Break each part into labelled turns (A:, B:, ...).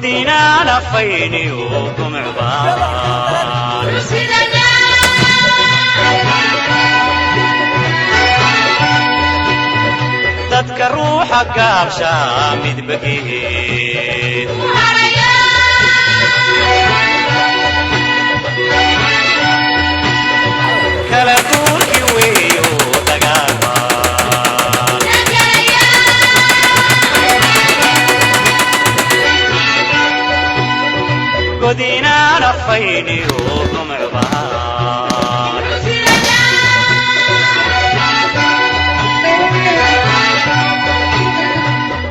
A: godina nafayni ukum cubaan dadka ruuxa gaabsha midbageed kala guurki weeyo dagaalma godina nafayni ukum cubaan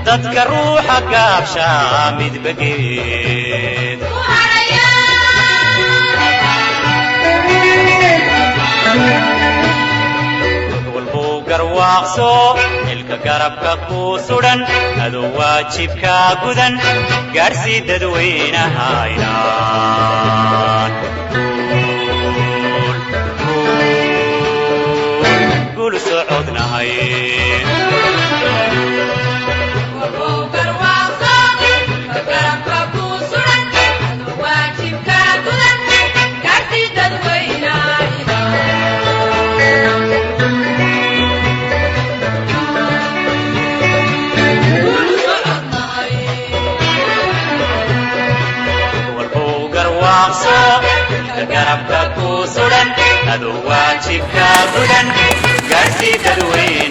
A: dadka ruuxa gaabsha midbageed walbuu garwaaqso xilka garabka ku sudan adoo waajibkaa gudan gaarsii dadweynahaynaan guul socodnahay garabka ku sudan adoo waajibka gudan gaarsii dadweynahaynaan